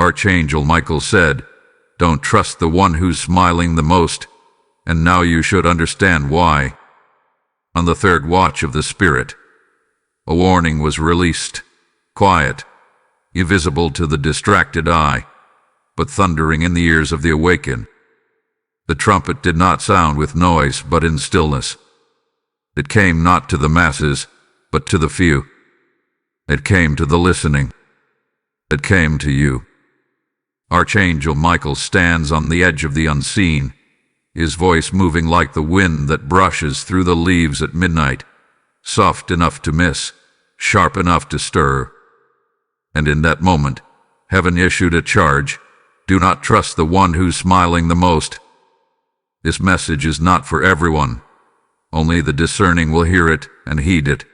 Archangel Michael said, "Don't trust the one who's smiling the most, and now you should understand why." On the third watch of the Spirit, a warning was released, quiet, invisible to the distracted eye, but thundering in the ears of the awakened. The trumpet did not sound with noise, but in stillness. It came not to the masses, but to the few. It came to the listening. It came to you. Archangel Michael stands on the edge of the unseen, his voice moving like the wind that brushes through the leaves at midnight, soft enough to miss, sharp enough to stir. And in that moment, heaven issued a charge: do not trust the one who's smiling the most. This message is not for everyone. Only the discerning will hear it and heed it.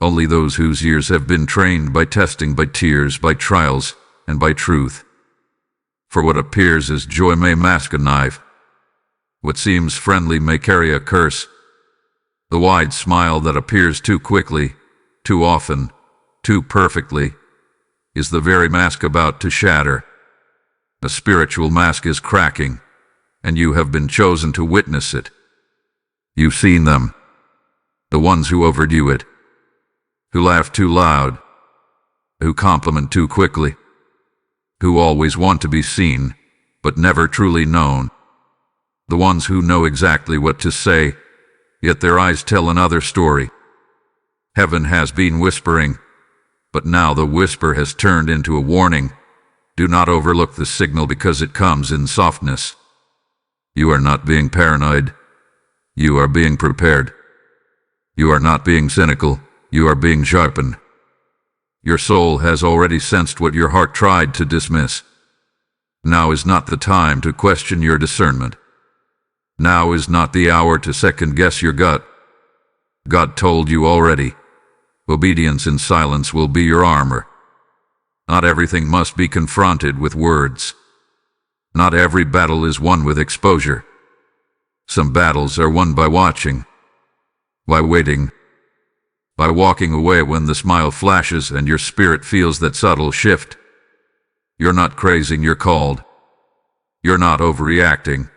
Only those whose ears have been trained by testing, by tears, by trials, and by truth. For what appears as joy may mask a knife. What seems friendly may carry a curse. The wide smile that appears too quickly, too often, too perfectly, is the very mask about to shatter. A spiritual mask is cracking, and you have been chosen to witness it. You've seen them, the ones who overdo it, who laugh too loud, who compliment too quickly, who always want to be seen, but never truly known. The ones who know exactly what to say, yet their eyes tell another story. Heaven has been whispering, but now the whisper has turned into a warning. Do not overlook the signal because it comes in softness. You are not being paranoid. You are being prepared. You are not being cynical. You are being sharpened. Your soul has already sensed what your heart tried to dismiss. Now is not the time to question your discernment. Now is not the hour to second-guess your gut. God told you already. Obedience in silence will be your armor. Not everything must be confronted with words. Not every battle is won with exposure. Some battles are won by watching, by waiting, by walking away when the smile flashes and your spirit feels that subtle shift. You're not crazy, you're called. You're not overreacting.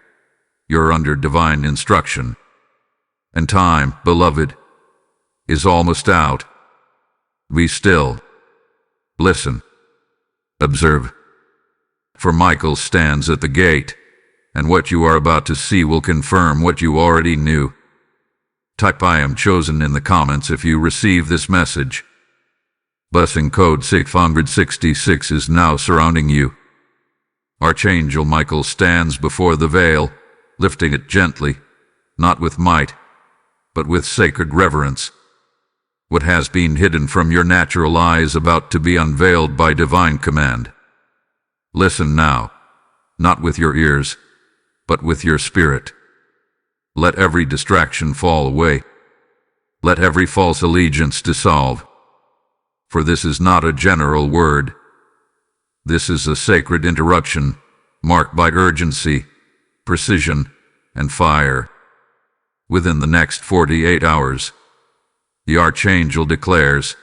You're under divine instruction. And time, beloved, is almost out. Be still. Listen. Observe. For Michael stands at the gate, and what you are about to see will confirm what you already knew. Type "I am chosen" in the comments if you receive this message. Blessing code 666 is now surrounding you. Archangel Michael stands before the veil, lifting it gently, not with might, but with sacred reverence. What has been hidden from your natural eye is about to be unveiled by divine command. Listen now, not with your ears, but with your spirit. Let every distraction fall away. Let every false allegiance dissolve. For this is not a general word. This is a sacred interruption, marked by urgency, precision, and fire. Within the next 48 hours, the Archangel declares,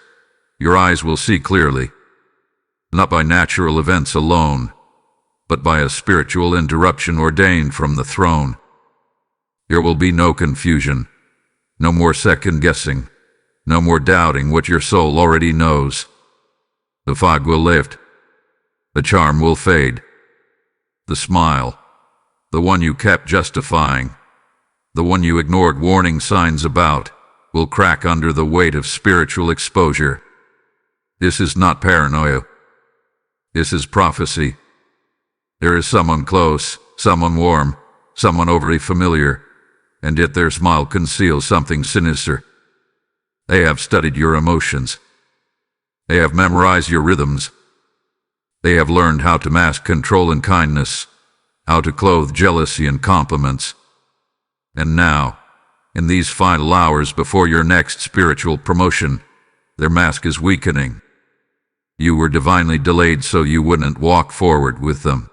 your eyes will see clearly, not by natural events alone, but by a spiritual interruption ordained from the throne. There will be no confusion, no more second-guessing, no more doubting what your soul already knows. The fog will lift. The charm will fade. The smile, the one you kept justifying, the one you ignored warning signs about, will crack under the weight of spiritual exposure. This is not paranoia. This is prophecy. There is someone close, someone warm, someone overly familiar, and yet their smile conceals something sinister. They have studied your emotions. They have memorized your rhythms. They have learned how to mask control and kindness, how to clothe jealousy and compliments. And now, in these final hours before your next spiritual promotion, their mask is weakening. You were divinely delayed so you wouldn't walk forward with them.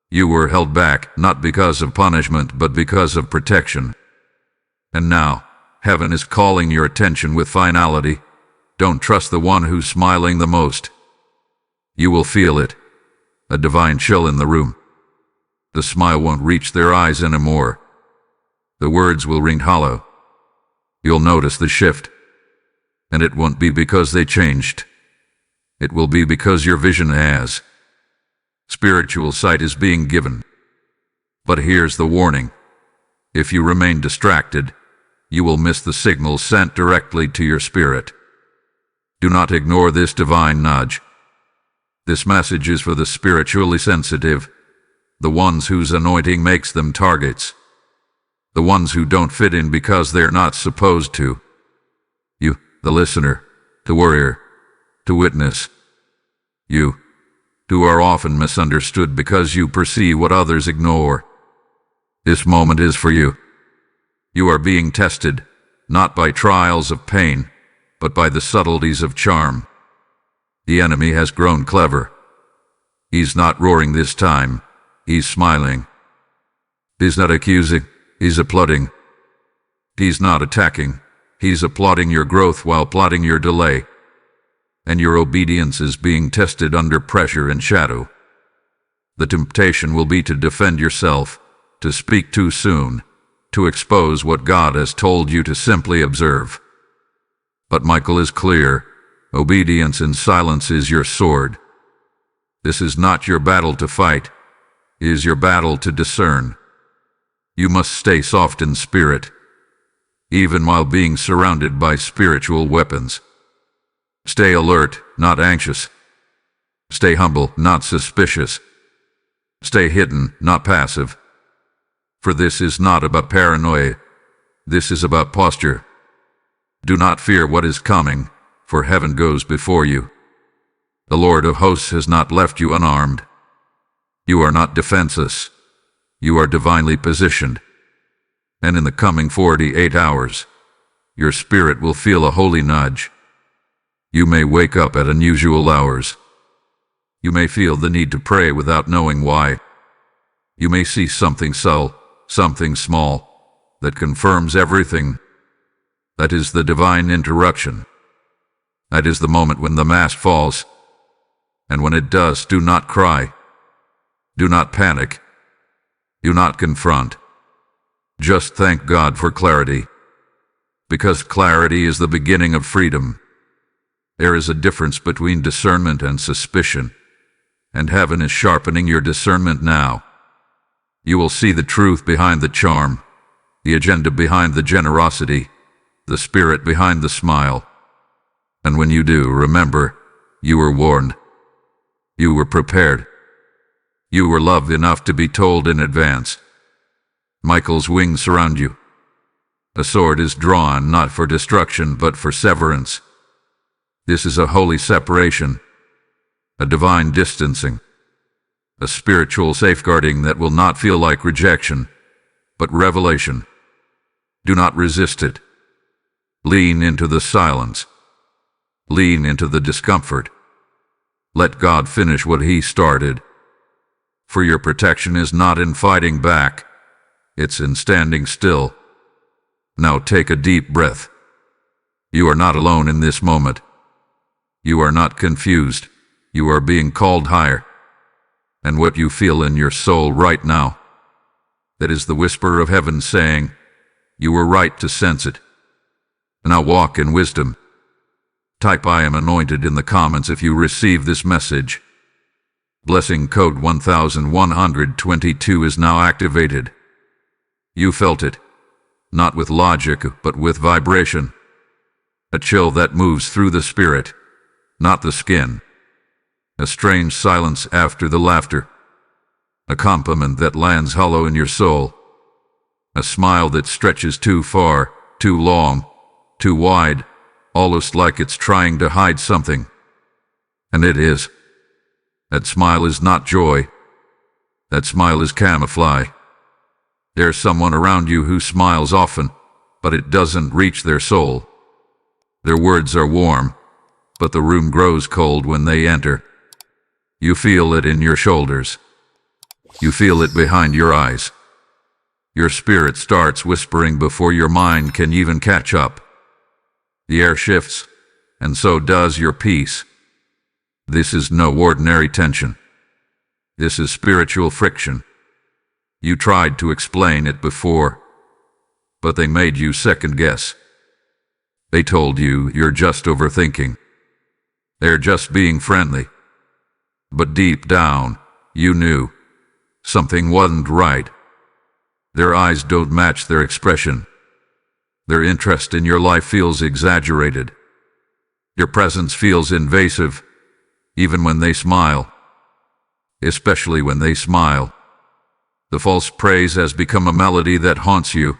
You were held back, not because of punishment, but because of protection. And now, heaven is calling your attention with finality. Don't trust the one who's smiling the most. You will feel it. a divine chill in the room. The smile won't reach their eyes anymore. The words will ring hollow. You'll notice the shift. And it won't be because they changed. It will be because your vision has. Spiritual sight is being given. But here's the warning. If you remain distracted, you will miss the signal sent directly to your spirit. Do not ignore this divine nudge. This message is for the spiritually sensitive, the ones whose anointing makes them targets, the ones who don't fit in because they're not supposed to. You, the listener, the warrior, to witness. You, who are often misunderstood because you perceive what others ignore. This moment is for you. You are being tested, not by trials of pain, but by the subtleties of charm. The enemy has grown clever. He's not roaring this time. He's smiling. He's not accusing. He's applauding. He's not attacking. He's applauding your growth while plotting your delay. And your obedience is being tested under pressure and shadow. The temptation will be to defend yourself, to speak too soon, to expose what God has told you to simply observe. But Michael is clear. Obedience in silence is your sword. This is not your battle to fight. It is your battle to discern. You must stay soft in spirit, even while being surrounded by spiritual weapons. Stay alert, not anxious. Stay humble, not suspicious. Stay hidden, not passive. For this is not about paranoia. This is about posture. Do not fear what is coming, for heaven goes before you. The Lord of hosts has not left you unarmed. You are not defenseless. You are divinely positioned. And in the coming 48 hours, your spirit will feel a holy nudge. You may wake up at unusual hours. You may feel the need to pray without knowing why. You may see something subtle, something small, that confirms everything. That is the divine interruption. That is the moment when the mask falls. And when it does, do not cry. Do not panic. Do not confront. Just thank God for clarity. Because clarity is the beginning of freedom. There is a difference between discernment and suspicion, and heaven is sharpening your discernment now. You will see the truth behind the charm, the agenda behind the generosity, the spirit behind the smile. And when you do, remember, you were warned. You were prepared. You were loved enough to be told in advance. Michael's wings surround you. A sword is drawn not for destruction but for severance. This is a holy separation, a divine distancing, a spiritual safeguarding that will not feel like rejection, but revelation. Do not resist it. Lean into the silence. Lean into the discomfort. Let God finish what He started. For your protection is not in fighting back, it's in standing still. Now take a deep breath. You are not alone in this moment. You are not confused. You are being called higher. And what you feel in your soul right now, that is the whisper of heaven saying, you were right to sense it. Now walk in wisdom. Type I am anointed in the comments if you receive this message. Blessing code 1122 is now activated. You felt it, not with logic, but with vibration. A chill that moves through the spirit, not the skin. A strange silence after the laughter. A compliment that lands hollow in your soul. A smile that stretches too far, too long, too wide, almost like it's trying to hide something. And it is. That smile is not joy. That smile is camouflage. There's someone around you who smiles often, but it doesn't reach their soul. Their words are warm, but the room grows cold when they enter. You feel it in your shoulders. You feel it behind your eyes. Your spirit starts whispering before your mind can even catch up. The air shifts, and so does your peace. This is no ordinary tension. This is spiritual friction. You tried to explain it before, but they made you second guess. They told you you're just overthinking. They're just being friendly. But deep down, you knew something wasn't right. Their eyes don't match their expression. Their interest in your life feels exaggerated. Your presence feels invasive, even when they smile. Especially when they smile. The false praise has become a melody that haunts you.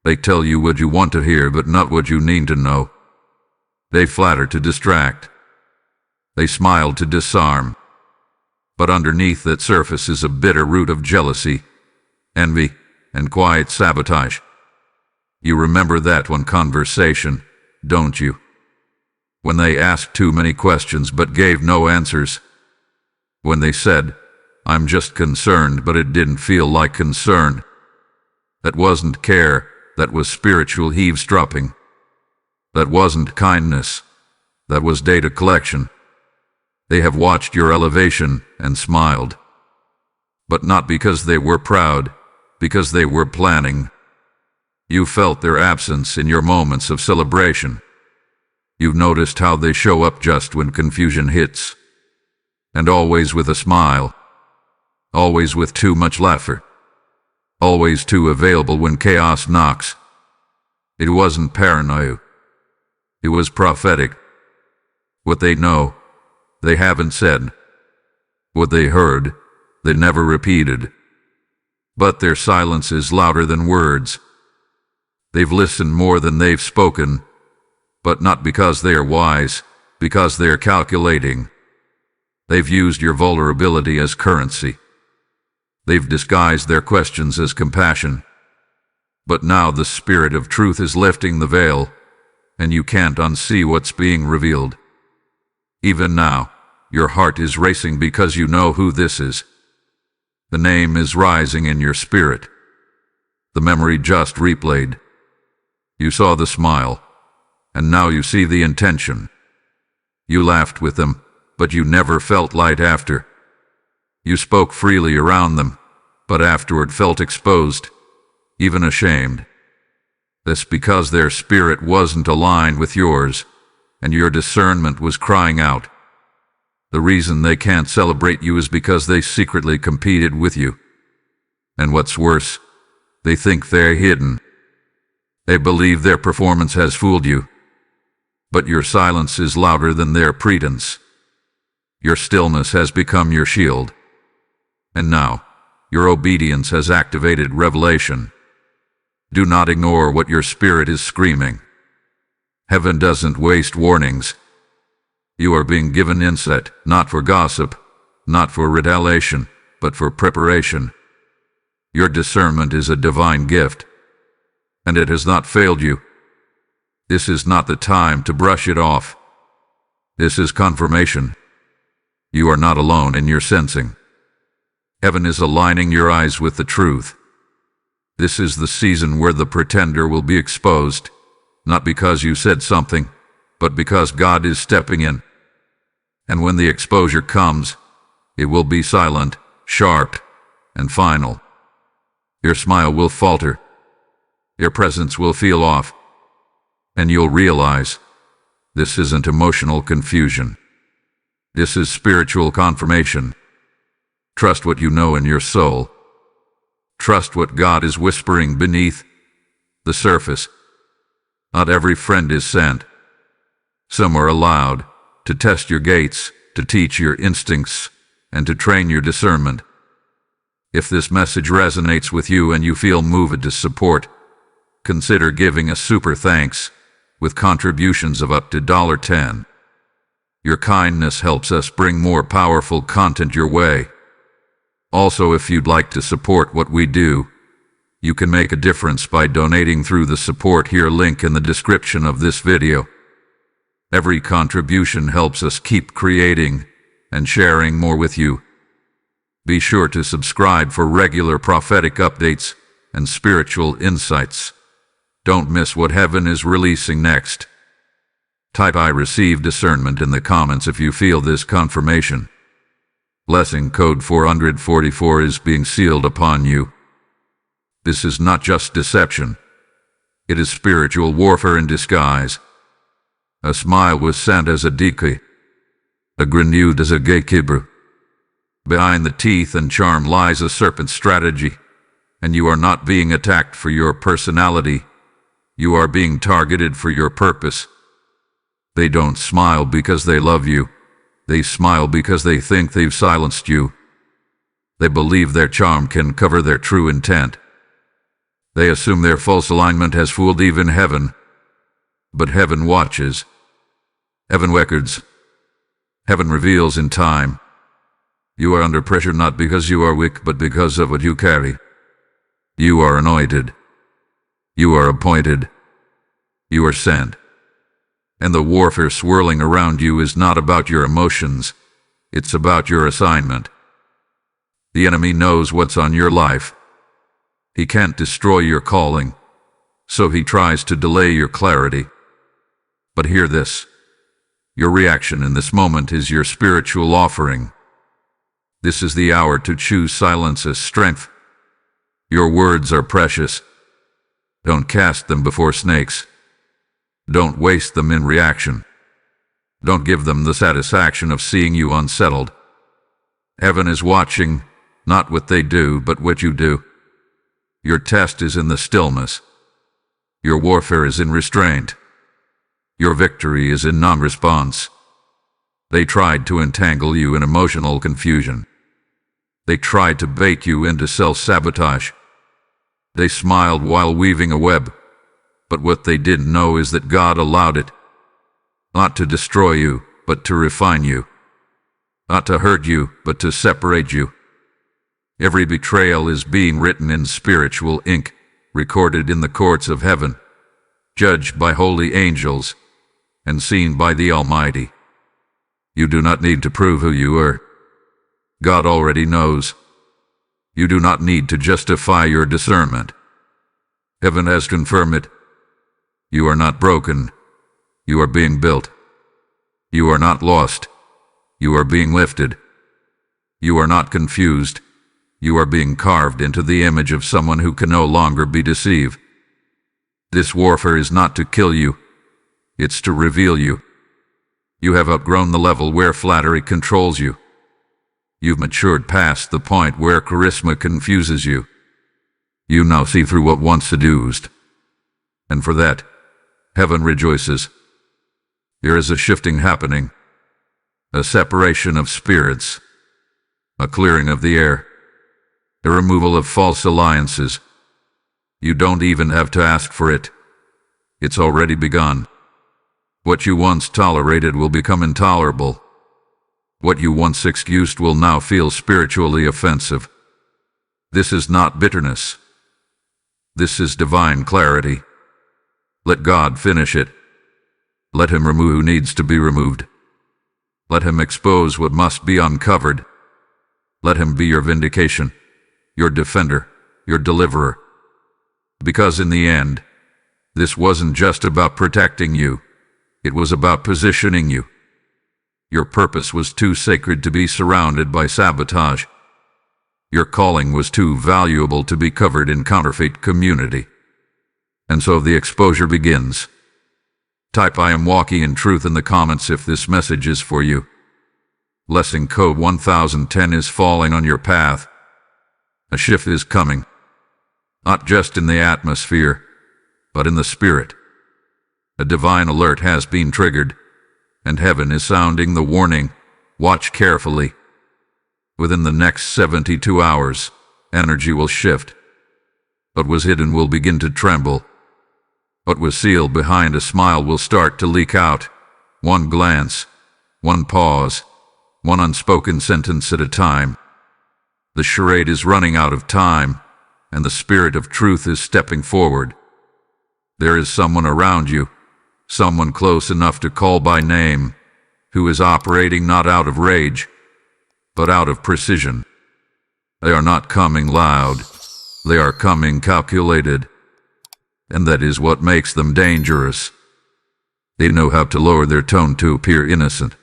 They tell you what you want to hear, but not what you need to know. They flatter to distract. They smile to disarm. But underneath that surface is a bitter root of jealousy, envy, and quiet sabotage. You remember that one conversation, don't you? When they asked too many questions but gave no answers. When they said, "I'm just concerned," but it didn't feel like concern. That wasn't care, that was spiritual eavesdropping. That wasn't kindness, that was data collection. They have watched your elevation and smiled. But not because they were proud, because they were planning. You felt their absence in your moments of celebration. You've noticed how they show up just when confusion hits. And always with a smile. Always with too much laughter. Always too available when chaos knocks. It wasn't paranoia. It was prophetic. What they know, they haven't said. What they heard, they never repeated. But their silence is louder than words. They've listened more than they've spoken, but not because they are wise, because they are calculating. They've used your vulnerability as currency. They've disguised their questions as compassion. But now the spirit of truth is lifting the veil, and you can't unsee what's being revealed. Even now, your heart is racing because you know who this is. The name is rising in your spirit. The memory just replayed. You saw the smile, and now you see the intention. You laughed with them, but you never felt light after. You spoke freely around them, but afterward felt exposed, even ashamed. That's because their spirit wasn't aligned with yours, and your discernment was crying out. The reason they can't celebrate you is because they secretly competed with you. And what's worse, they think they're hidden. They believe their performance has fooled you. But your silence is louder than their pretense. Your stillness has become your shield. And now, your obedience has activated revelation. Do not ignore what your spirit is screaming. Heaven doesn't waste warnings. You are being given insight, not for gossip, not for retaliation, but for preparation. Your discernment is a divine gift, and it has not failed you. This is not the time to brush it off. This is confirmation. You are not alone in your sensing. Heaven is aligning your eyes with the truth. This is the season where the pretender will be exposed, not because you said something, but because God is stepping in. And when the exposure comes, it will be silent, sharp, and final. Your smile will falter. Your presence will feel off. And you'll realize, this isn't emotional confusion. This is spiritual confirmation. Trust what you know in your soul. Trust what God is whispering beneath the surface. Not every friend is sent. Some are allowed to test your gates, to teach your instincts, and to train your discernment. If this message resonates with you and you feel moved to support, consider giving a super thanks with contributions of up to $10. Your kindness helps us bring more powerful content your way. Also, if you'd like to support what we do, you can make a difference by donating through the Support Here link in the description of this video. Every contribution helps us keep creating and sharing more with you. Be sure to subscribe for regular prophetic updates and spiritual insights. Don't miss what heaven is releasing next. Type "I receive discernment" in the comments if you feel this confirmation. Blessing code 444 is being sealed upon you. This is not just deception. It is spiritual warfare in disguise. A smile was sent as a decoy. A grin used as a gatekeeper. Behind the teeth and charm lies a serpent's strategy, and you are not being attacked for your personality. You are being targeted for your purpose. They don't smile because they love you. They smile because they think they've silenced you. They believe their charm can cover their true intent. They assume their false alignment has fooled even heaven. But heaven watches. Heaven records. Heaven reveals in time. You are under pressure not because you are weak, but because of what you carry. You are anointed. You are appointed. You are sent. And the warfare swirling around you is not about your emotions. It's about your assignment. The enemy knows what's on your life. He can't destroy your calling, so he tries to delay your clarity. But hear this. Your reaction in this moment is your spiritual offering. This is the hour to choose silence as strength. Your words are precious. Don't cast them before snakes. Don't waste them in reaction. Don't give them the satisfaction of seeing you unsettled. Heaven is watching, not what they do, but what you do. Your test is in the stillness. Your warfare is in restraint. Your victory is in non-response. They tried to entangle you in emotional confusion. They tried to bait you into self-sabotage. They smiled while weaving a web. But what they didn't know is that God allowed it. Not to destroy you, but to refine you. Not to hurt you, but to separate you. Every betrayal is being written in spiritual ink, recorded in the courts of heaven, judged by holy angels, and seen by the Almighty. You do not need to prove who you are. God already knows. You do not need to justify your discernment. Heaven has confirmed it. You are not broken. You are being built. You are not lost. You are being lifted. You are not confused. You are being carved into the image of someone who can no longer be deceived. This warfare is not to kill you. It's to reveal you. You have outgrown the level where flattery controls you. You've matured past the point where charisma confuses you. You now see through what once seduced. And for that, heaven rejoices. There is a shifting happening, a separation of spirits, a clearing of the air, a removal of false alliances. You don't even have to ask for it. It's already begun. What you once tolerated will become intolerable. What you once excused will now feel spiritually offensive. This is not bitterness. This is divine clarity. Let God finish it. Let him remove who needs to be removed. Let him expose what must be uncovered. Let him be your vindication, your defender, your deliverer. Because in the end, this wasn't just about protecting you. It was about positioning you. Your purpose was too sacred to be surrounded by sabotage. Your calling was too valuable to be covered in counterfeit community. And so the exposure begins. Type "I am walking in truth" in the comments if this message is for you. Blessing code 1010 is falling on your path. A shift is coming. Not just in the atmosphere, but in the spirit. A divine alert has been triggered, and heaven is sounding the warning. Watch carefully. Within the next 72 hours, energy will shift. What was hidden will begin to tremble. What was sealed behind a smile will start to leak out. One glance, one pause, one unspoken sentence at a time. The charade is running out of time, and the spirit of truth is stepping forward. There is someone around you, someone close enough to call by name, who is operating not out of rage, but out of precision. They are not coming loud. They are coming calculated. And that is what makes them dangerous. They know how to lower their tone to appear innocent.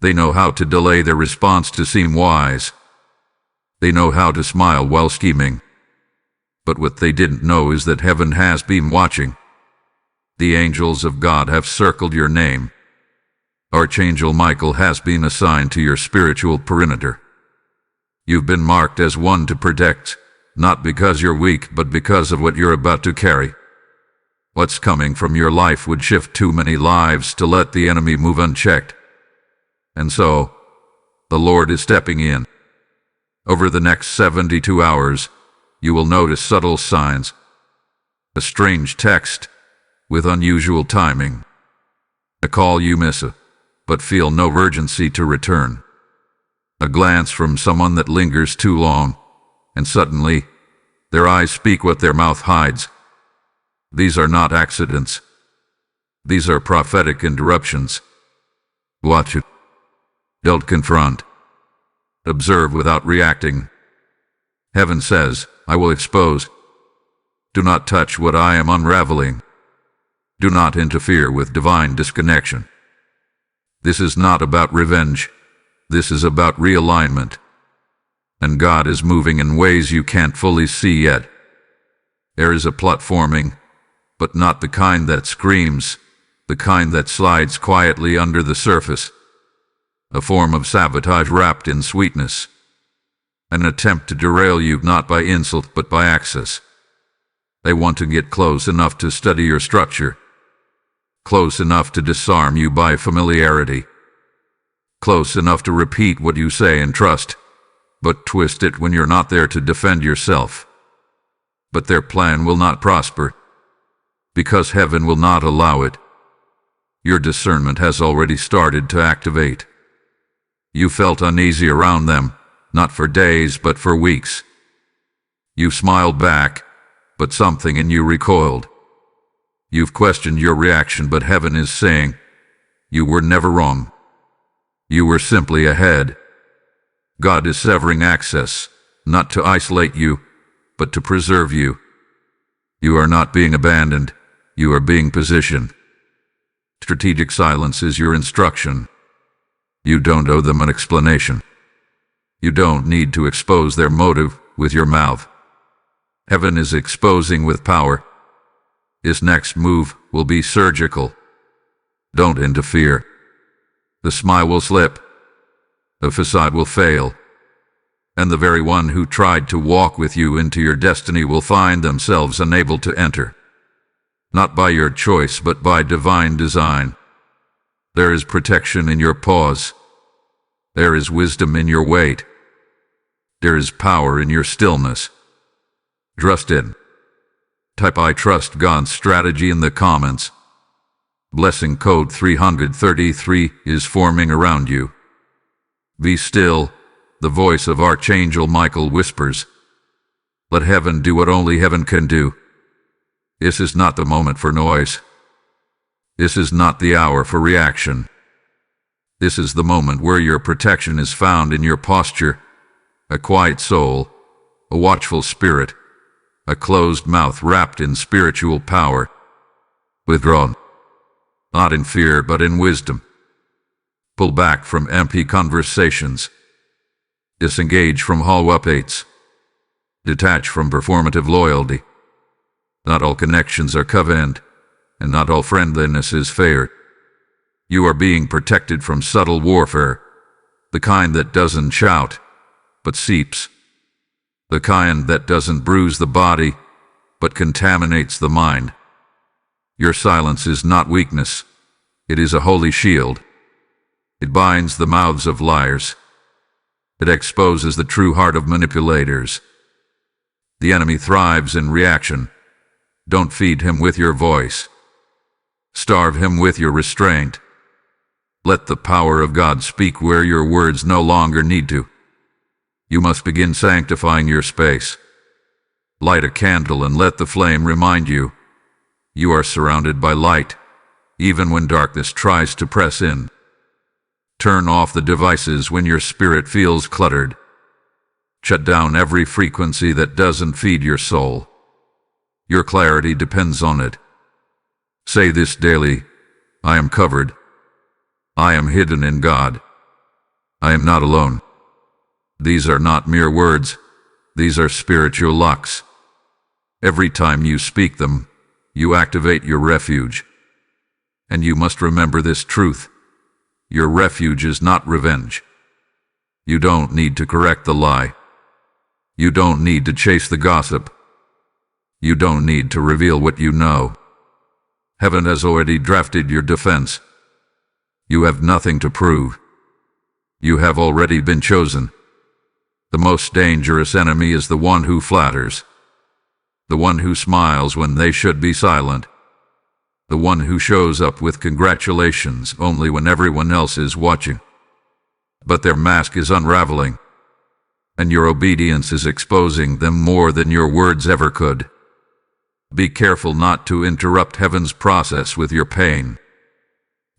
They know how to delay their response to seem wise. They know how to smile while scheming. But what they didn't know is that heaven has been watching. The angels of God have circled your name. Archangel Michael has been assigned to your spiritual perimeter. You've been marked as one to protect, not because you're weak, but because of what you're about to carry. What's coming from your life would shift too many lives to let the enemy move unchecked. And so, the Lord is stepping in. Over the next 72 hours, you will notice subtle signs. A strange text with unusual timing. A call you miss, but feel no urgency to return. A glance from someone that lingers too long, and suddenly, their eyes speak what their mouth hides. These are not accidents. These are prophetic interruptions. Watch it. Don't confront. Observe without reacting. Heaven says, I will expose. Do not touch what I am unraveling. Do not interfere with divine disconnection. This is not about revenge. This is about realignment. And God is moving in ways you can't fully see yet. There is a plot forming, but not the kind that screams, the kind that slides quietly under the surface. A form of sabotage wrapped in sweetness. An attempt to derail you not by insult but by access. They want to get close enough to study your structure. Close enough to disarm you by familiarity. Close enough to repeat what you say and trust, but twist it when you're not there to defend yourself. But their plan will not prosper, because heaven will not allow it. Your discernment has already started to activate. You felt uneasy around them, not for days but for weeks. You smiled back, but something in you recoiled. You've questioned your reaction, but heaven is saying, you were never wrong. You were simply ahead. God is severing access, not to isolate you, but to preserve you. You are not being abandoned, you are being positioned. Strategic silence is your instruction. You don't owe them an explanation. You don't need to expose their motive with your mouth. Heaven is exposing with power. His next move will be surgical. Don't interfere. The smile will slip. The facade will fail. And the very one who tried to walk with you into your destiny will find themselves unable to enter. Not by your choice, but by divine design. There is protection in your pause. There is wisdom in your wait. There is power in your stillness. Trust in. Type I trust God's strategy in the comments. Blessing code 333 is forming around you. Be still, the voice of Archangel Michael whispers. Let heaven do what only heaven can do. This is not the moment for noise. This is not the hour for reaction. This is the moment where your protection is found in your posture, a quiet soul, a watchful spirit, a closed mouth wrapped in spiritual power. Withdrawn. Not in fear, but in wisdom. Pull back from empty conversations. Disengage from hollow updates. Detach from performative loyalty. Not all connections are covenant, and not all friendliness is fair. You are being protected from subtle warfare, the kind that doesn't shout, but seeps. The kind that doesn't bruise the body, but contaminates the mind. Your silence is not weakness. It is a holy shield. It binds the mouths of liars. It exposes the true heart of manipulators. The enemy thrives in reaction. Don't feed him with your voice. Starve him with your restraint. Let the power of God speak where your words no longer need to. You must begin sanctifying your space. Light a candle and let the flame remind you. You are surrounded by light, even when darkness tries to press in. Turn off the devices when your spirit feels cluttered. Shut down every frequency that doesn't feed your soul. Your clarity depends on it. Say this daily: I am covered. I am hidden in God. I am not alone. These are not mere words. These are spiritual locks. Every time you speak them, you activate your refuge. And you must remember this truth. Your refuge is not revenge. You don't need to correct the lie. You don't need to chase the gossip. You don't need to reveal what you know. Heaven has already drafted your defense. You have nothing to prove. You have already been chosen. The most dangerous enemy is the one who flatters, the one who smiles when they should be silent, the one who shows up with congratulations only when everyone else is watching. But their mask is unraveling, and your obedience is exposing them more than your words ever could. Be careful not to interrupt heaven's process with your pain.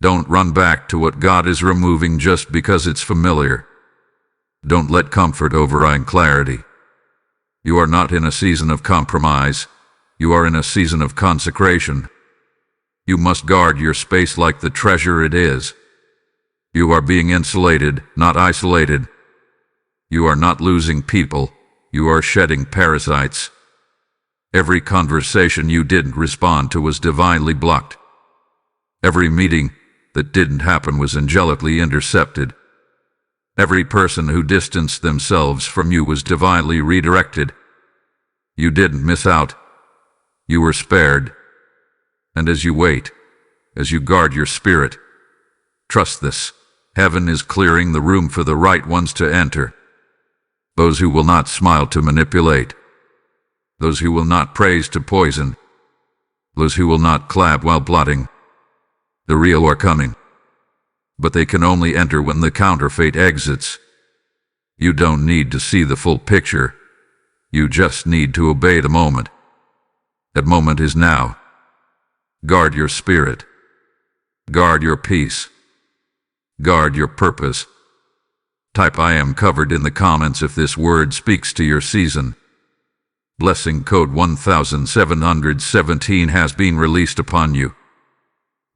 Don't run back to what God is removing just because it's familiar. Don't let comfort override clarity. You are not in a season of compromise. You are in a season of consecration. You must guard your space like the treasure it is. You are being insulated, not isolated. You are not losing people. You are shedding parasites. Every conversation you didn't respond to was divinely blocked. Every meeting that didn't happen was angelically intercepted. Every person who distanced themselves from you was divinely redirected. You didn't miss out. You were spared. And as you wait, as you guard your spirit, trust this. Heaven is clearing the room for the right ones to enter. Those who will not smile to manipulate. Those who will not praise to poison. Those who will not clap while plotting. The real are coming. But they can only enter when the counterfeit exits. You don't need to see the full picture. You just need to obey the moment. That moment is now. Guard your spirit. Guard your peace. Guard your purpose. Type I am covered in the comments if this word speaks to your season. Blessing code 1717 has been released upon you.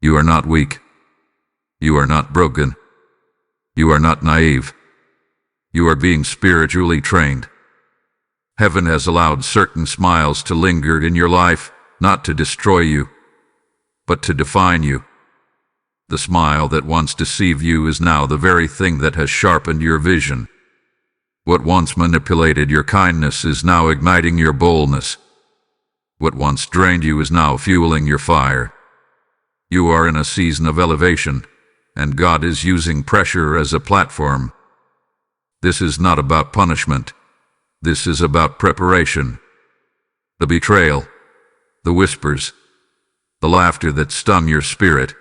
You are not weak. You are not broken. You are not naive. You are being spiritually trained. Heaven has allowed certain smiles to linger in your life, not to destroy you, but to define you. The smile that once deceived you is now the very thing that has sharpened your vision. What once manipulated your kindness is now igniting your boldness. What once drained you is now fueling your fire. You are in a season of elevation, and God is using pressure as a platform. This is not about punishment. This is about preparation. The betrayal, the whispers, the laughter that stung your spirit,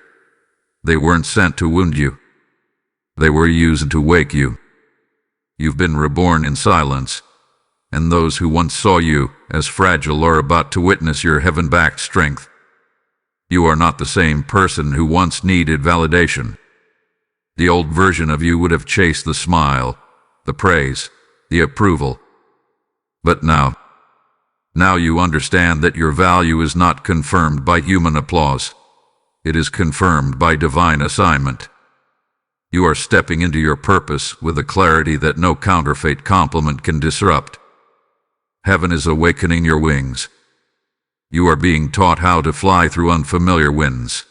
they weren't sent to wound you. They were used to wake you. You've been reborn in silence, and those who once saw you as fragile are about to witness your heaven-backed strength. You are not the same person who once needed validation. The old version of you would have chased the smile, the praise, the approval. But now you understand that your value is not confirmed by human applause. It is confirmed by divine assignment. You are stepping into your purpose with a clarity that no counterfeit compliment can disrupt. Heaven is awakening your wings. You are being taught how to fly through unfamiliar winds.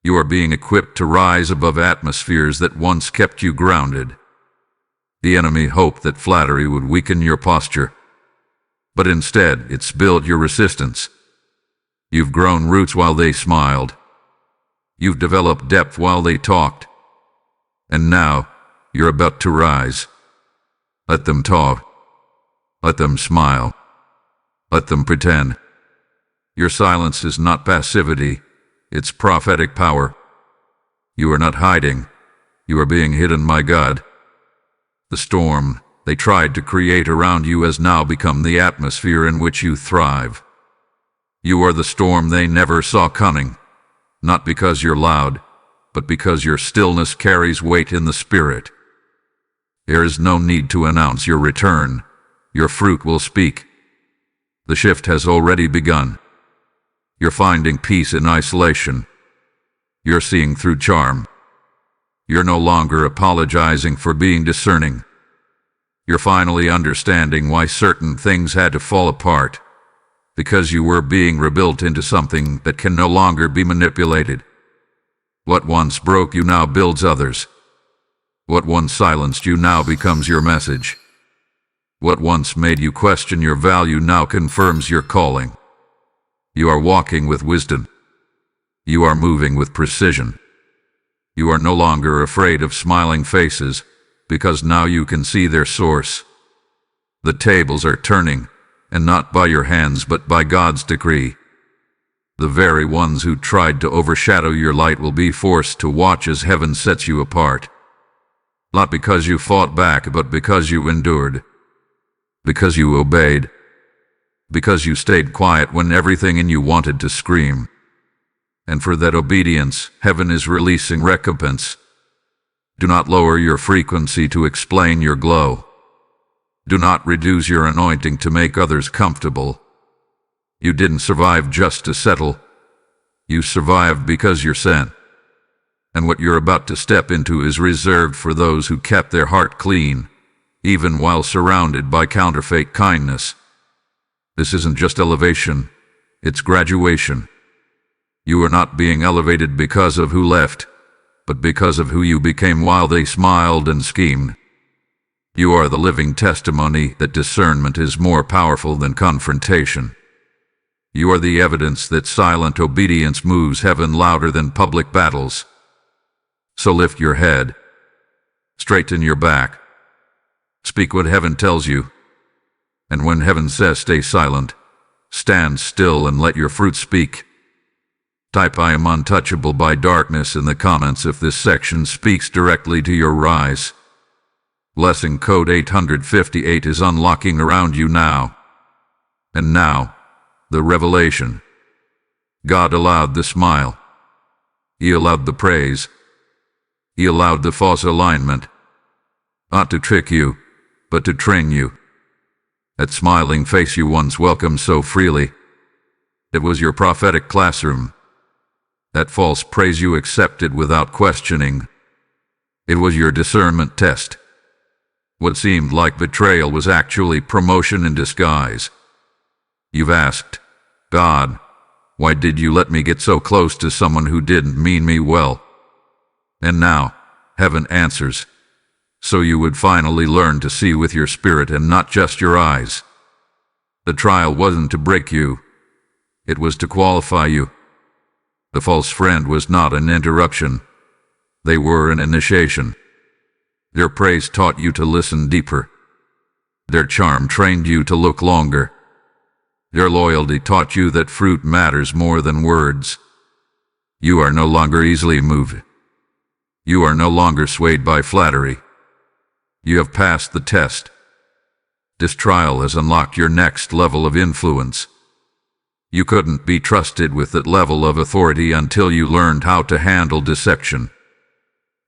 You are being equipped to rise above atmospheres that once kept you grounded. The enemy hoped that flattery would weaken your posture, but instead it's built your resistance. You've grown roots while they smiled. You've developed depth while they talked. And now you're about to rise. Let them talk. Let them smile. Let them pretend. Your silence is not passivity. It's prophetic power. You are not hiding. You are being hidden by God. The storm they tried to create around you has now become the atmosphere in which you thrive. You are the storm they never saw coming, not because you're loud, but because your stillness carries weight in the spirit. There is no need to announce your return. Your fruit will speak. The shift has already begun. You're finding peace in isolation. You're seeing through charm. You're no longer apologizing for being discerning. You're finally understanding why certain things had to fall apart, because you were being rebuilt into something that can no longer be manipulated. What once broke you now builds others. What once silenced you now becomes your message. What once made you question your value now confirms your calling. You are walking with wisdom. You are moving with precision. You are no longer afraid of smiling faces, because now you can see their source. The tables are turning, and not by your hands but by God's decree. The very ones who tried to overshadow your light will be forced to watch as heaven sets you apart. Not because you fought back, but because you endured. Because you obeyed. Because you stayed quiet when everything in you wanted to scream. And for that obedience, heaven is releasing recompense. Do not lower your frequency to explain your glow. Do not reduce your anointing to make others comfortable. You didn't survive just to settle. You survived because you're sent. And what you're about to step into is reserved for those who kept their heart clean, even while surrounded by counterfeit kindness. This isn't just elevation, it's graduation. You are not being elevated because of who left, but because of who you became while they smiled and schemed. You are the living testimony that discernment is more powerful than confrontation. You are the evidence that silent obedience moves heaven louder than public battles. So lift your head, straighten your back, speak what heaven tells you, and when heaven says stay silent, stand still and let your fruit speak. Type "I am untouchable by darkness" in the comments if this section speaks directly to your rise. Blessing code 858 is unlocking around you now. And now, the revelation. God allowed the smile. He allowed the praise. He allowed the false alignment. Not to trick you, but to train you. That smiling face you once welcomed so freely, it was your prophetic classroom. That false praise you accepted without questioning, it was your discernment test. What seemed like betrayal was actually promotion in disguise. You've asked, God, why did you let me get so close to someone who didn't mean me well? And now, heaven answers, so you would finally learn to see with your spirit and not just your eyes. The trial wasn't to break you, it was to qualify you. The false friend was not an interruption. They were an initiation. Their praise taught you to listen deeper. Their charm trained you to look longer. Their loyalty taught you that fruit matters more than words. You are no longer easily moved. You are no longer swayed by flattery. You have passed the test. This trial has unlocked your next level of influence. You couldn't be trusted with that level of authority until you learned how to handle deception.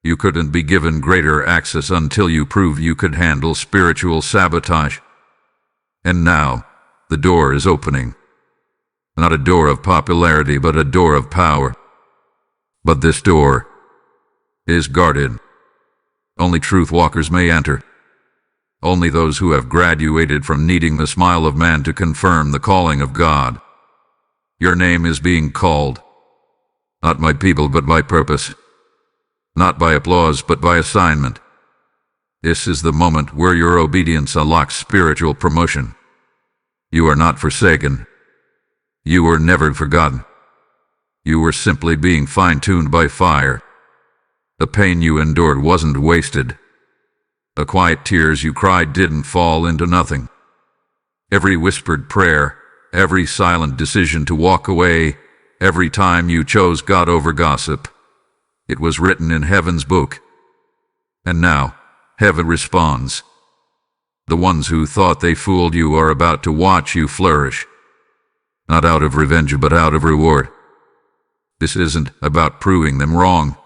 You couldn't be given greater access until you proved you could handle spiritual sabotage. And now, the door is opening. Not a door of popularity, but a door of power. But this door is guarded. Only truth walkers may enter. Only those who have graduated from needing the smile of man to confirm the calling of God. Your name is being called, not by people but by purpose, not by applause but by assignment. This is the moment where your obedience unlocks spiritual promotion. You are not forsaken. You were never forgotten. You were simply being fine-tuned by fire. The pain you endured wasn't wasted. The quiet tears you cried didn't fall into nothing. Every whispered prayer, every silent decision to walk away, every time you chose God over gossip, it was written in heaven's book. And now, heaven responds. The ones who thought they fooled you are about to watch you flourish. Not out of revenge, but out of reward. This isn't about proving them wrong.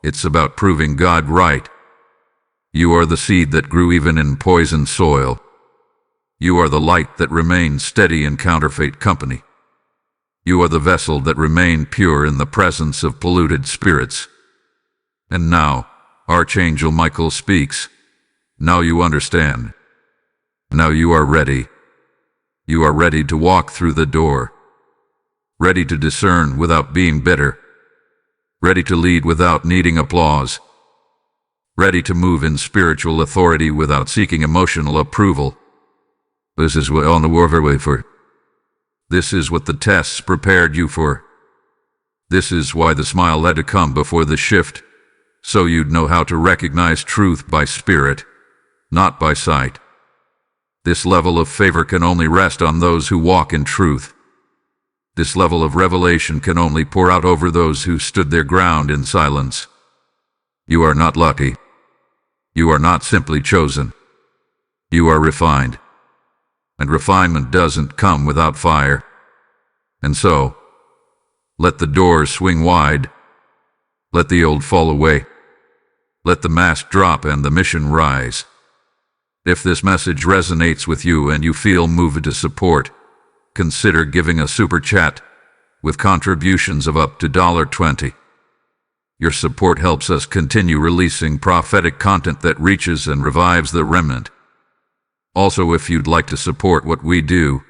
It's about proving God right. You are the seed that grew even in poisoned soil. You are the light that remained steady in counterfeit company. You are the vessel that remained pure in the presence of polluted spirits. And now, Archangel Michael speaks. Now you understand. Now you are ready. You are ready to walk through the door. Ready to discern without being bitter. Ready to lead without needing applause. Ready to move in spiritual authority without seeking emotional approval. This is what on the warfare for. This is what the tests prepared you for. This is why the smile had to come before the shift, so you'd know how to recognize truth by spirit, not by sight. This level of favor can only rest on those who walk in truth. This level of revelation can only pour out over those who stood their ground in silence. You are not lucky. You are not simply chosen. You are refined. And refinement doesn't come without fire. And so, let the doors swing wide. Let the old fall away. Let the mask drop and the mission rise. If this message resonates with you and you feel moved to support, consider giving a super chat with contributions of up to $20. Your support helps us continue releasing prophetic content that reaches and revives the remnant. Also, if you'd like to support what we do,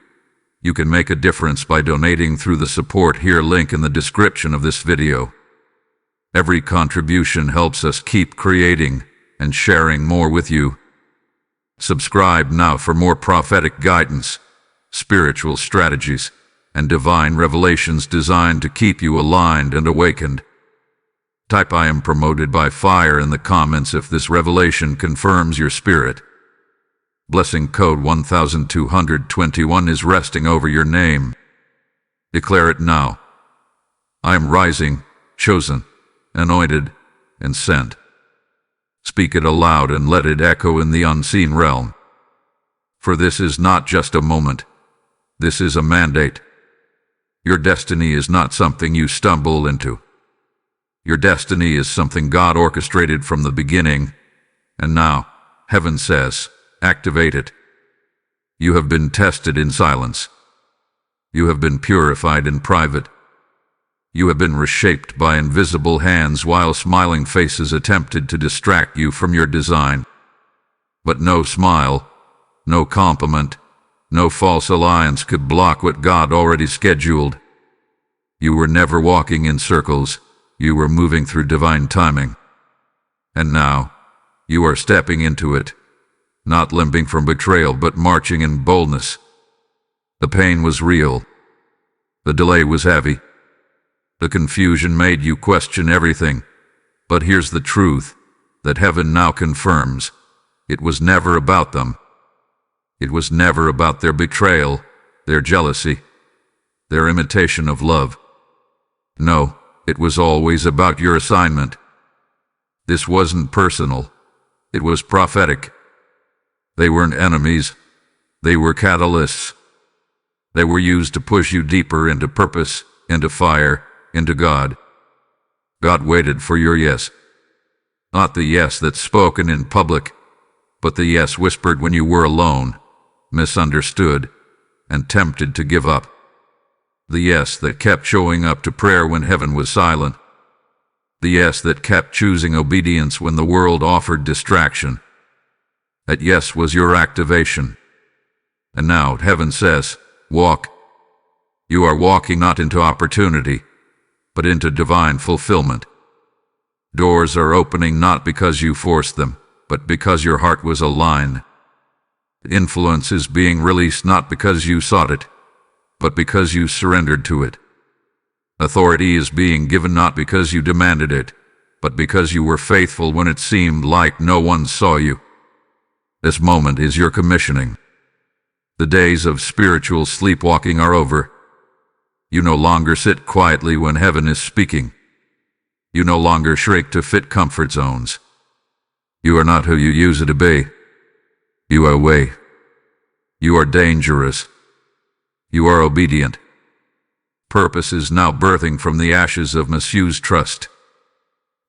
you can make a difference by donating through the support here link in the description of this video. Every contribution helps us keep creating and sharing more with you. Subscribe now for more prophetic guidance, spiritual strategies, and divine revelations designed to keep you aligned and awakened. Type "I am promoted by fire" in the comments if this revelation confirms your spirit. Blessing code 1221 is resting over your name. Declare it now. I am rising, chosen, anointed, and sent. Speak it aloud and let it echo in the unseen realm. For this is not just a moment. This is a mandate. Your destiny is not something you stumble into. Your destiny is something God orchestrated from the beginning, and now, heaven says, activate it. You have been tested in silence. You have been purified in private. You have been reshaped by invisible hands while smiling faces attempted to distract you from your design. But no smile, no compliment, no false alliance could block what God already scheduled. You were never walking in circles. You were moving through divine timing. And now, you are stepping into it, not limping from betrayal but marching in boldness. The pain was real. The delay was heavy. The confusion made you question everything. But here's the truth that heaven now confirms. It was never about them. It was never about their betrayal, their jealousy, their imitation of love. No, it was always about your assignment. This wasn't personal. It was prophetic. They weren't enemies. They were catalysts. They were used to push you deeper into purpose, into fire, into God. God waited for your yes. Not the yes that's spoken in public, but the yes whispered when you were alone, misunderstood, and tempted to give up. The yes that kept showing up to prayer when heaven was silent. The yes that kept choosing obedience when the world offered distraction. That yes was your activation. And now heaven says, walk. You are walking not into opportunity, but into divine fulfillment. Doors are opening not because you forced them, but because your heart was aligned. Influence is being released not because you sought it, but because you surrendered to it. Authority is being given not because you demanded it, but because you were faithful when it seemed like no one saw you. This moment is your commissioning. The days of spiritual sleepwalking are over. You no longer sit quietly when heaven is speaking. You no longer shrink to fit comfort zones. You are not who you used to be. You are away. You are dangerous. You are obedient. Purpose is now birthing from the ashes of misused trust.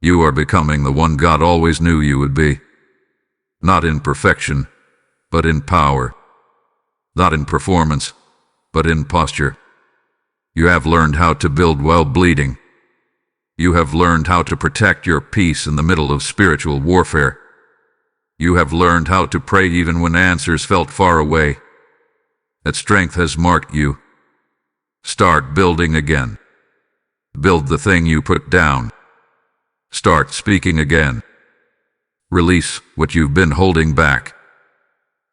You are becoming the one God always knew you would be. Not in perfection, but in power. Not in performance, but in posture. You have learned how to build while bleeding. You have learned how to protect your peace in the middle of spiritual warfare. You have learned how to pray even when answers felt far away. That strength has marked you. Start building again. Build the thing you put down. Start speaking again. Release what you've been holding back.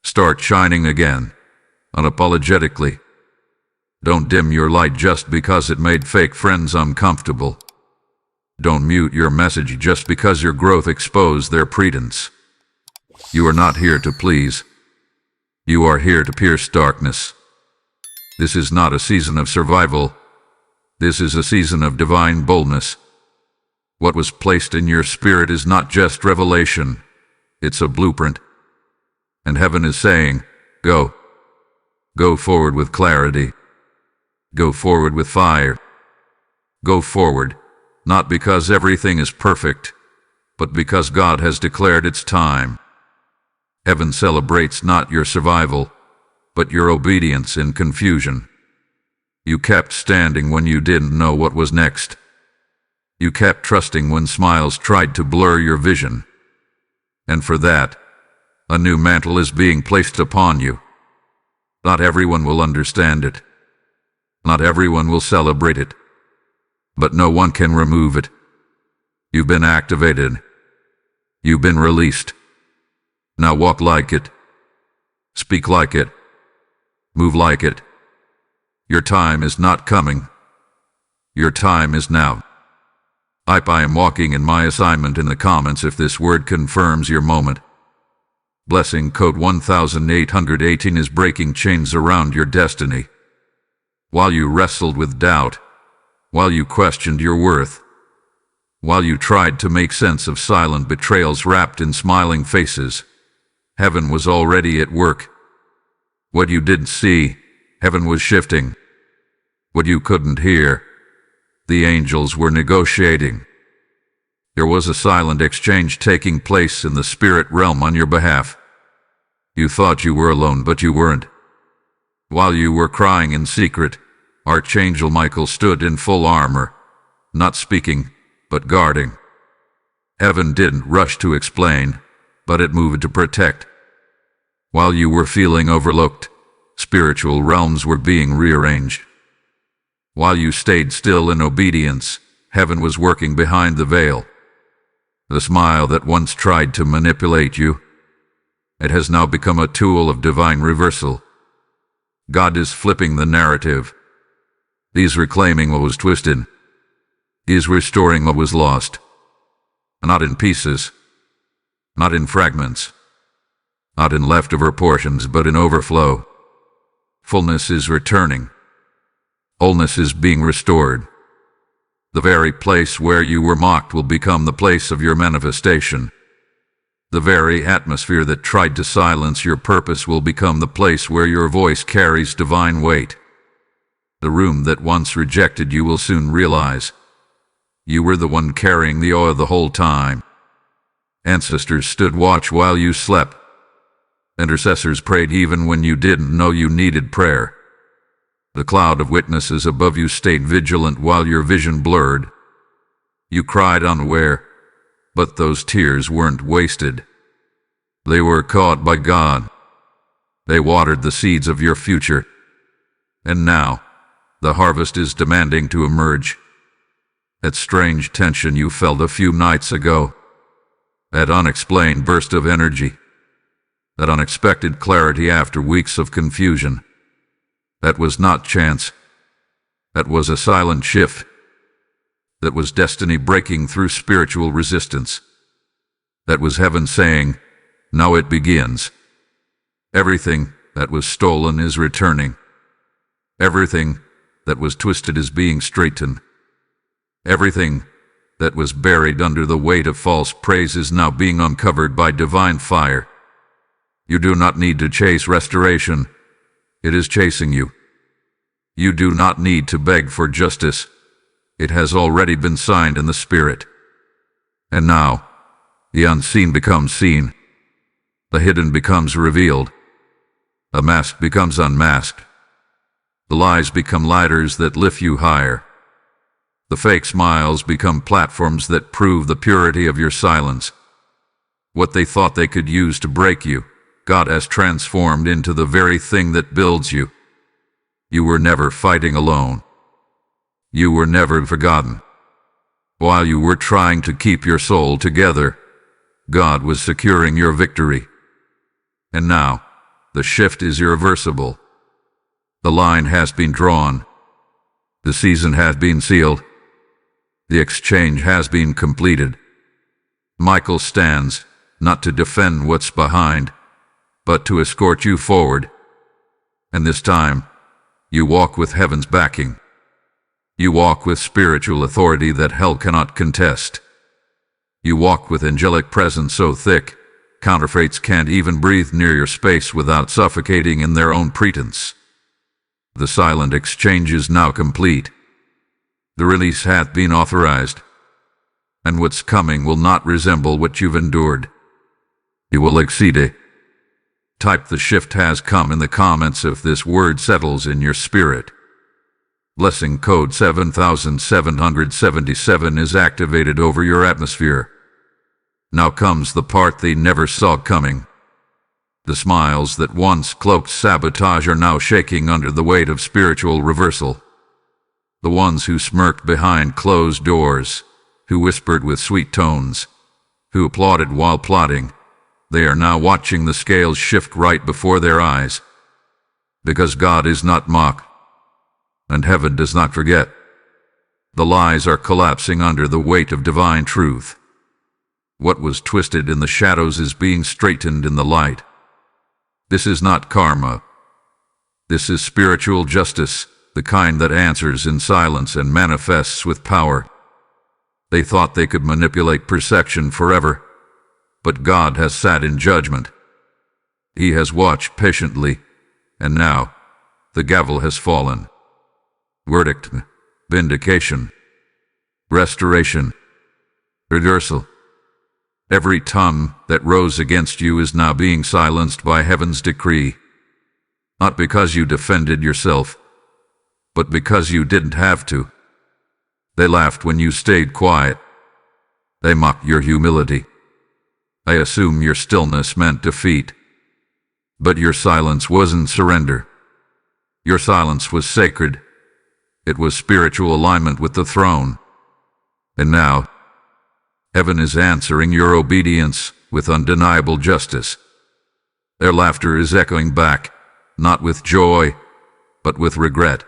Start shining again, unapologetically. Don't dim your light just because it made fake friends uncomfortable. Don't mute your message just because your growth exposed their pretense. You are not here to please. You are here to pierce darkness. This is not a season of survival. This is a season of divine boldness. What was placed in your spirit is not just revelation. It's a blueprint. And heaven is saying, go. Go forward with clarity. Go forward with fire. Go forward, not because everything is perfect, but because God has declared it's time. Heaven celebrates not your survival, but your obedience in confusion. You kept standing when you didn't know what was next. You kept trusting when smiles tried to blur your vision. And for that, a new mantle is being placed upon you. Not everyone will understand it. Not everyone will celebrate it. But no one can remove it. You've been activated. You've been released. Now walk like it. Speak like it. Move like it. Your time is not coming. Your time is now. I am walking in my assignment in the comments if this word confirms your moment. Blessing code 1818 is breaking chains around your destiny. While you wrestled with doubt, while you questioned your worth, while you tried to make sense of silent betrayals wrapped in smiling faces, heaven was already at work. What you didn't see, heaven was shifting. What you couldn't hear, the angels were negotiating. There was a silent exchange taking place in the spirit realm on your behalf. You thought you were alone, but you weren't. While you were crying in secret, Archangel Michael stood in full armor, not speaking, but guarding. Heaven didn't rush to explain, but it moved to protect. While you were feeling overlooked, spiritual realms were being rearranged. While you stayed still in obedience, heaven was working behind the veil. The smile that once tried to manipulate you, it has now become a tool of divine reversal. God is flipping the narrative. He's reclaiming what was twisted. He's restoring what was lost. Not in pieces, not in fragments, not in leftover portions, but in overflow. Fullness is returning. Wholeness is being restored. The very place where you were mocked will become the place of your manifestation. The very atmosphere that tried to silence your purpose will become the place where your voice carries divine weight. The room that once rejected you will soon realize you were the one carrying the oil the whole time. Ancestors stood watch while you slept. Intercessors prayed even when you didn't know you needed prayer. The cloud of witnesses above you stayed vigilant while your vision blurred. You cried unaware, but those tears weren't wasted. They were caught by God. They watered the seeds of your future. And now, the harvest is demanding to emerge. That strange tension you felt a few nights ago, that unexplained burst of energy, that unexpected clarity after weeks of confusion, that was not chance. That was a silent shift. That was destiny breaking through spiritual resistance. That was heaven saying, now it begins. Everything that was stolen is returning. Everything that was twisted is being straightened. Everything that was buried under the weight of false praise is now being uncovered by divine fire. You do not need to chase restoration. It is chasing you. You do not need to beg for justice. It has already been signed in the Spirit. And now, the unseen becomes seen. The hidden becomes revealed. The mask becomes unmasked. The lies become ladders that lift you higher. The fake smiles become platforms that prove the purity of your silence. What they thought they could use to break you, God has transformed into the very thing that builds you. You were never fighting alone. You were never forgotten. While you were trying to keep your soul together, God was securing your victory. And now, the shift is irreversible. The line has been drawn. The season has been sealed. The exchange has been completed. Michael stands, not to defend what's behind, but to escort you forward. And this time, you walk with heaven's backing. You walk with spiritual authority that hell cannot contest. You walk with angelic presence so thick, counterfeits can't even breathe near your space without suffocating in their own pretense. The silent exchange is now complete. The release hath been authorized, and what's coming will not resemble what you've endured. You will exceed it. Type "the shift has come" in the comments if this word settles in your spirit. Blessing code 7777 is activated over your atmosphere. Now comes the part they never saw coming. The smiles that once cloaked sabotage are now shaking under the weight of spiritual reversal. The ones who smirked behind closed doors, who whispered with sweet tones, who applauded while plotting, they are now watching the scales shift right before their eyes. Because God is not mocked, and heaven does not forget. The lies are collapsing under the weight of divine truth. What was twisted in the shadows is being straightened in the light. This is not karma. This is spiritual justice, the kind that answers in silence and manifests with power. They thought they could manipulate perception forever, but God has sat in judgment. He has watched patiently, and now the gavel has fallen. Verdict, vindication, restoration, reversal. Every tongue that rose against you is now being silenced by heaven's decree. Not because you defended yourself, but because you didn't have to. They laughed when you stayed quiet. They mocked your humility. I assume your stillness meant defeat. But your silence wasn't surrender. Your silence was sacred. It was spiritual alignment with the throne. And now, heaven is answering your obedience with undeniable justice. Their laughter is echoing back, not with joy, but with regret.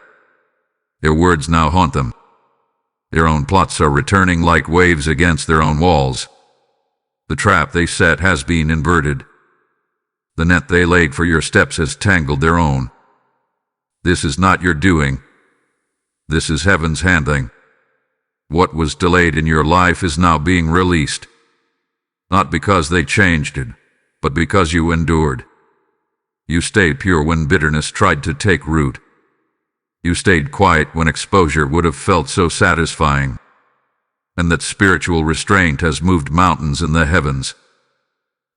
Their words now haunt them. Their own plots are returning like waves against their own walls. The trap they set has been inverted. The net they laid for your steps has tangled their own. This is not your doing. This is heaven's handling. What was delayed in your life is now being released. Not because they changed it, but because you endured. You stayed pure when bitterness tried to take root. You stayed quiet when exposure would have felt so satisfying. And that spiritual restraint has moved mountains in the heavens.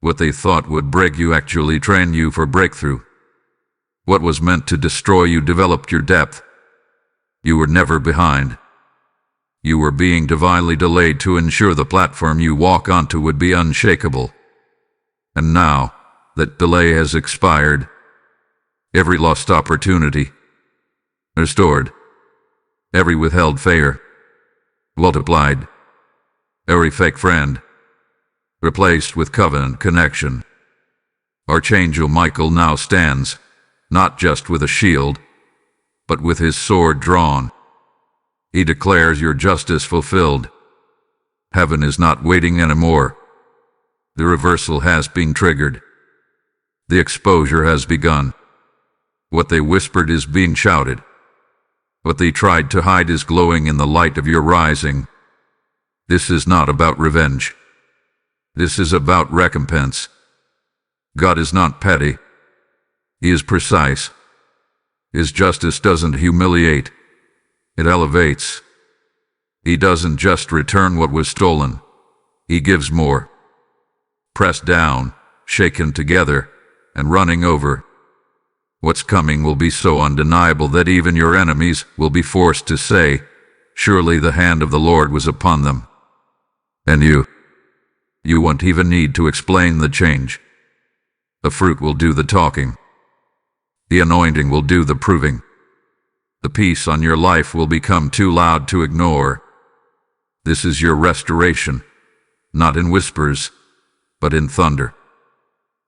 What they thought would break you actually trained you for breakthrough. What was meant to destroy you developed your depth. You were never behind. You were being divinely delayed to ensure the platform you walk onto would be unshakable. And now, that delay has expired. Every lost opportunity restored. Every withheld favor multiplied. Every fake friend replaced with covenant connection. Archangel Michael now stands, not just with a shield, but with his sword drawn. He declares your justice fulfilled. Heaven is not waiting anymore. The reversal has been triggered. The exposure has begun. What they whispered is being shouted. What they tried to hide is glowing in the light of your rising. This is not about revenge. This is about recompense. God is not petty. He is precise. His justice doesn't humiliate. It elevates. He doesn't just return what was stolen. He gives more. Pressed down, shaken together, and running over. What's coming will be so undeniable that even your enemies will be forced to say, surely the hand of the Lord was upon them. And you won't even need to explain the change. The fruit will do the talking. The anointing will do the proving. The peace on your life will become too loud to ignore. This is your restoration, not in whispers, but in thunder.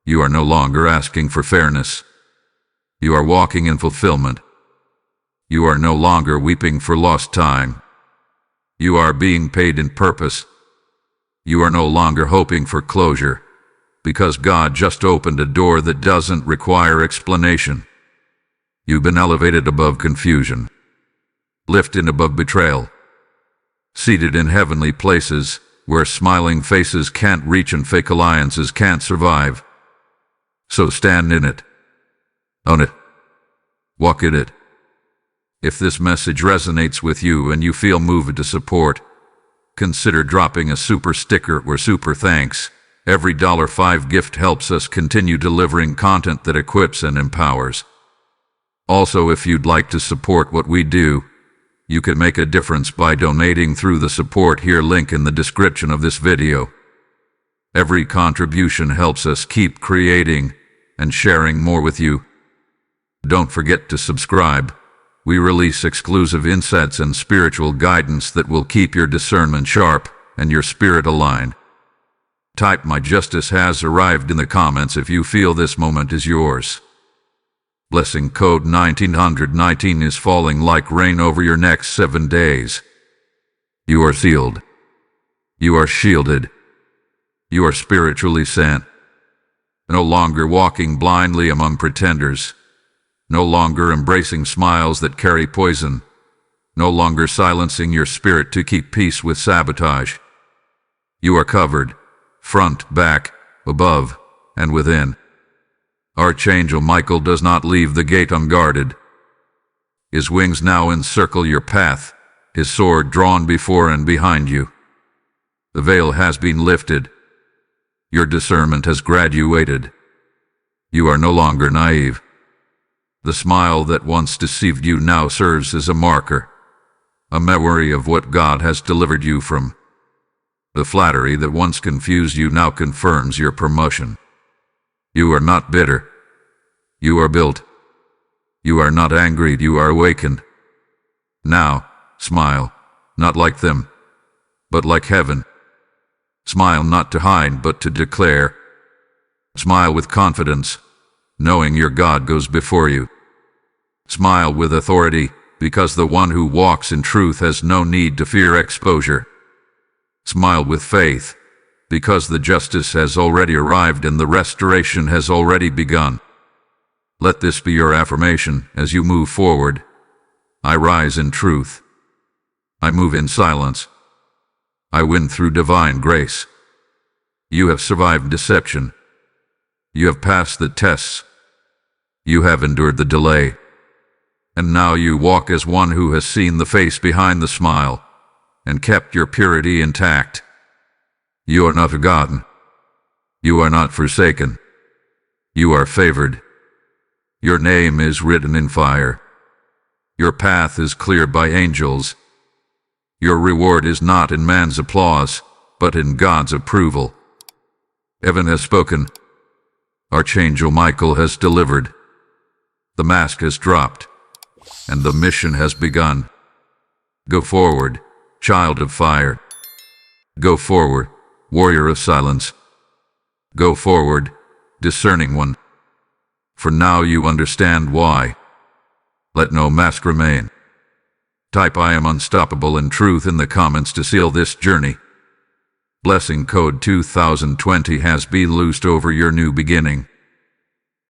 You are no longer asking for fairness. You are walking in fulfillment. You are no longer weeping for lost time. You are being paid in purpose. You are no longer hoping for closure, because God just opened a door that doesn't require explanation. You've been elevated above confusion, lifted above betrayal, seated in heavenly places where smiling faces can't reach and fake alliances can't survive. So stand in it. Own it. Walk in it. If this message resonates with you and you feel moved to support, consider dropping a super sticker or super thanks. Every $5 gift helps us continue delivering content that equips and empowers. Also, if you'd like to support what we do, you can make a difference by donating through the support here link in the description of this video. Every contribution helps us keep creating and sharing more with you. Don't forget to subscribe. We release exclusive insights and spiritual guidance that will keep your discernment sharp and your spirit aligned. Type "My justice has arrived" in the comments if you feel this moment is yours. Blessing code 1919 is falling like rain over your next 7 days. You are sealed. You are shielded. You are spiritually sent. No longer walking blindly among pretenders. No longer embracing smiles that carry poison. No longer silencing your spirit to keep peace with sabotage. You are covered, front, back, above, and within. Archangel Michael does not leave the gate unguarded. His wings now encircle your path, his sword drawn before and behind you. The veil has been lifted. Your discernment has graduated. You are no longer naive. The smile that once deceived you now serves as a marker, a memory of what God has delivered you from. The flattery that once confused you now confirms your promotion. You are not bitter. You are built. You are not angry. You are awakened. Now, smile, not like them, but like heaven. Smile not to hide, but to declare. Smile with confidence, knowing your God goes before you. Smile with authority, because the one who walks in truth has no need to fear exposure. Smile with faith, because the justice has already arrived and the restoration has already begun. Let this be your affirmation as you move forward. I rise in truth. I move in silence. I win through divine grace. You have survived deception. You have passed the tests. You have endured the delay. And now you walk as one who has seen the face behind the smile and kept your purity intact. You are not forgotten. You are not forsaken. You are favored. Your name is written in fire. Your path is cleared by angels. Your reward is not in man's applause, but in God's approval. Heaven has spoken. Archangel Michael has delivered. The mask has dropped, and the mission has begun. Go forward, child of fire. Go forward, warrior of silence. Go forward, discerning one. For now you understand why. Let no mask remain. Type "I am unstoppable" in truth in the comments to seal this journey. Blessing code 2020 has been loosed over your new beginning.